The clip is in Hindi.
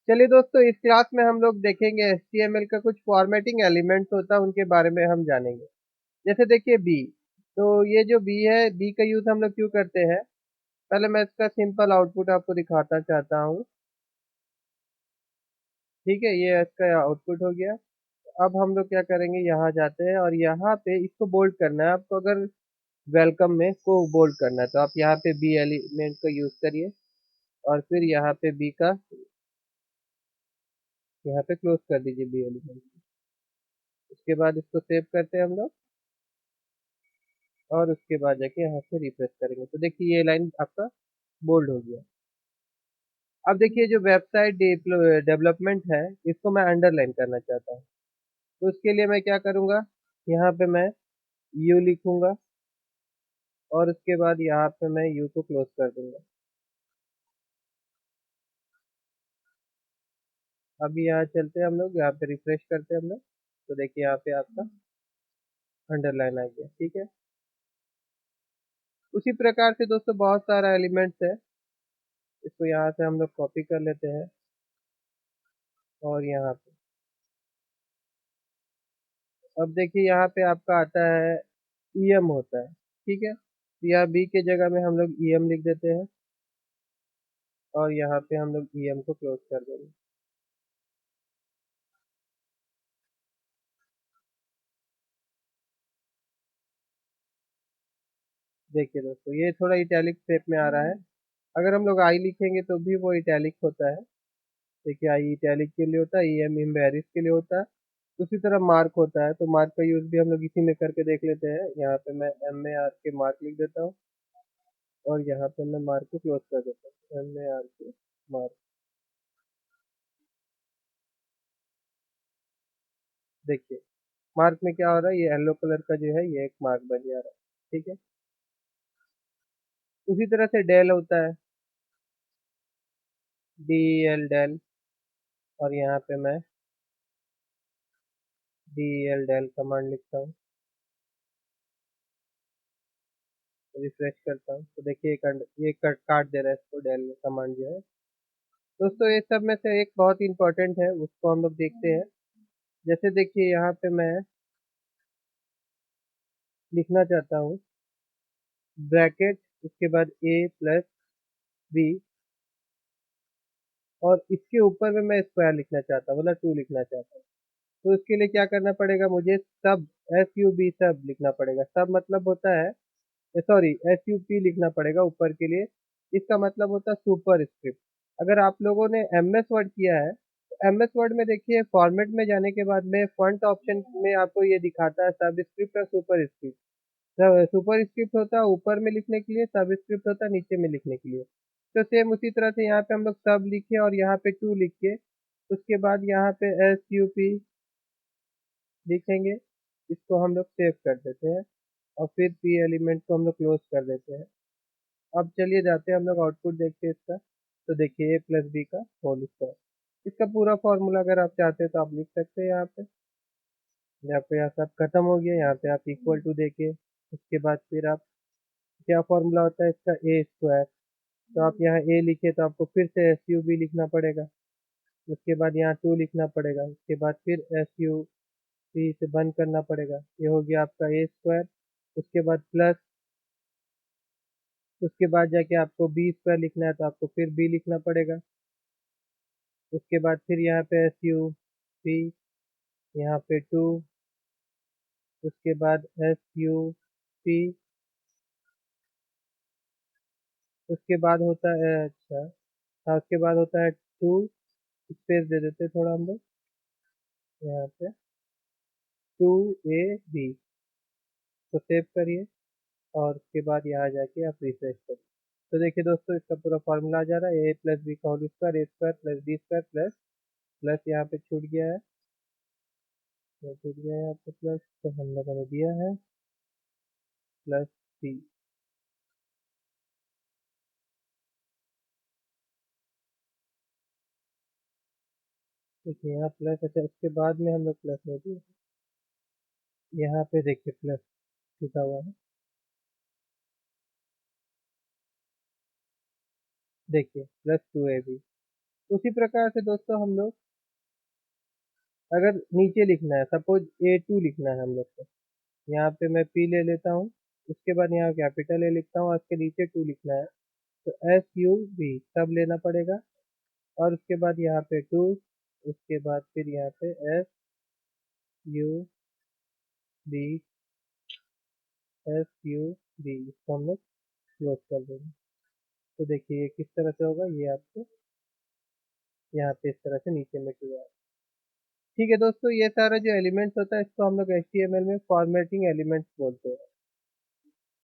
चलिए दोस्तों, इस क्लास में हम लोग देखेंगे HTML का कुछ फॉर्मेटिंग एलिमेंट्स होता है, उनके बारे में हम जानेंगे। जैसे देखिए बी। तो ये जो बी है, बी का यूज हम लोग क्यों करते हैं? पहले मैं इसका सिंपल आउटपुट आपको दिखाना चाहता हूँ। ठीक है, ये इसका आउटपुट हो गया। अब हम लोग क्या करेंगे, यहाँ जाते हैं और यहाँ पे इसको बोल्ड करना है आपको। अगर वेलकम में को बोल्ड करना है तो आप यहाँ पे बी एलिमेंट का यूज करिए और फिर यहाँ पे बी का यहाँ पे क्लोज कर दीजिए बी एलिमेंट। उसके बाद इसको सेव करते हैं हम लोग और उसके बाद जाके यहाँ से रिफ्रेश करेंगे तो देखिए ये लाइन आपका बोल्ड हो गया। अब देखिए जो वेबसाइट डेवलपमेंट है, इसको मैं अंडरलाइन करना चाहता हूँ। तो उसके लिए मैं क्या करूँगा, यहाँ पे मैं यू लिखूंगा और उसके बाद यहाँ पे मैं यू को क्लोज कर दूंगा। अभी यहाँ चलते हैं हम लोग, यहाँ पे रिफ्रेश करते हैं हम लोग। तो देखिए यहाँ पे आपका अंडरलाइन आ गया। ठीक है, उसी प्रकार से दोस्तों बहुत सारा एलिमेंट्स है। इसको यहाँ से हम लोग कॉपी कर लेते हैं और यहाँ पे अब देखिए यहाँ पे आपका आता है ईएम होता है। ठीक है, तो यहाँ बी के जगह में हम लोग ईएम लिख देते हैं और यहाँ पे हम लोग ईएम को क्लोज कर देंगे। देखिए दोस्तों, ये थोड़ा इटैलिक शेप में आ रहा है। अगर हम लोग आई लिखेंगे तो भी वो इटैलिक होता है। देखिए आई इटैलिक के लिए होता है, ईएम इम्बेरिस के लिए होता है। उसी तरह मार्क होता है, तो मार्क का यूज भी हम लोग इसी में करके देख लेते हैं। यहाँ पे मैं एम ए आर के मार्क लिख देता हूँ और यहाँ पे मैं मार्क को क्लोज कर देता हूँ, एम ए आर के मार्क। देखिए मार्क में क्या हो रहा है, ये येलो कलर का जो है ये एक मार्क बन जा रहा है। ठीक है, उसी तरह से डेल होता है, डी एल डेल। और यहाँ पे मैं डी एल डेल कमांड लिखता हूँ, रिफ्रेश करता हूँ तो देखिए ये काट दे रहा है इसको, डेल कमांड जो है। दोस्तों ये सब में से एक बहुत इंपॉर्टेंट है, उसको हम लोग देखते हैं। जैसे देखिए यहाँ पे मैं लिखना चाहता हूँ ब्रैकेट, उसके बाद ए प्लस बी और इसके ऊपर में मैं स्क्वायर लिखना चाहता हूँ, मतलब 2 लिखना चाहता हूँ। तो इसके लिए क्या करना पड़ेगा, मुझे सब एस यू बी सब लिखना पड़ेगा। सब मतलब होता है, सॉरी, एस यू पी लिखना पड़ेगा ऊपर के लिए। इसका मतलब होता है सुपर स्क्रिप्ट। अगर आप लोगों ने एम एस वर्ड किया है तो एम एस वर्ड में देखिए फॉर्मेट में जाने के बाद में फॉन्ट ऑप्शन में आपको ये दिखाता है सब स्क्रिप्ट और सुपर स्क्रिप्ट। सुपर स्क्रिप्ट होता है ऊपर में लिखने के लिए, सब स्क्रिप्ट होता है नीचे में लिखने के लिए। तो सेम उसी तरह से यहाँ पे हम लोग सब लिखे और यहाँ पे 2 लिख के उसके बाद यहाँ पे एस यू पी लिखेंगे। इसको हम लोग सेव कर देते हैं और फिर पी एलिमेंट को हम लोग क्लोज कर देते हैं। अब चलिए जाते हैं हम लोग आउटपुट देखते हैं इसका। तो देखिए ए प्लस बी का होल स्क्वायर, इसका पूरा फॉर्मूला अगर आप चाहते हैं तो आप लिख सकते हैं यहाँ पे। यहाँ पे यहाँ सब खत्म हो गया, यहाँ पे आप इक्वल टू देके उसके बाद फिर आप क्या फॉर्मूला होता है इसका, ए स्क्वायर। तो आप यहाँ ए लिखे तो आपको फिर से एस यू बी लिखना पड़ेगा। उसके बाद यहाँ 2 लिखना पड़ेगा, उसके बाद फिर एस यू बी से बंद करना पड़ेगा। ये हो गया आपका ए स्क्वायर। उसके बाद प्लस, उसके बाद जाके आपको बी स्क्वायर लिखना है तो आपको फिर बी लिखना पड़ेगा। उसके बाद फिर यहाँ पे एस यू बी, यहाँ पे 2, उसके बाद एस यू पी, उसके बाद होता है अच्छा, हाँ उसके बाद होता है 2, स्पेस दे देते हैं थोड़ा हम लोग यहाँ पे, 2 ए बी। तो सेव करिए और उसके बाद यहाँ जाके आप रिफ्रेश करिए। तो देखिए दोस्तों, इसका पूरा फॉर्मूला आ जा रहा है, ए प्लस बी का whole square, A square plus B square plus plus यहाँ पे छूट गया है, तो छूट गया है यहाँ पे प्लस, तो हम लोगों ने दिया है प्लस सी। देखिए यहाँ प्लस, अच्छा उसके बाद में हम लोग प्लस नहीं दिए, यहाँ पे देखिए प्लस लिखा हुआ है। देखिए प्लस 2 ए बी। उसी प्रकार से दोस्तों हम लोग अगर नीचे लिखना है, सपोज A2 लिखना है हम लोग को, यहाँ पे मैं P ले लेता हूँ, उसके बाद यहाँ कैपिटल ए लिखता हूँ और उसके नीचे 2 लिखना है, तो SUB सब लेना पड़ेगा और उसके बाद यहाँ पे 2, उसके बाद फिर यहाँ पे SUB, SUB, इसको हम लोग क्लोज कर देंगे। तो देखिए ये किस तरह से होगा, ये आपको यहाँ पे इस तरह से नीचे में हुआ है। ठीक है दोस्तों, ये सारा जो एलिमेंट्स होता है इसको हम लोग HTML में फॉर्मेटिंग एलिमेंट्स बोलते हैं।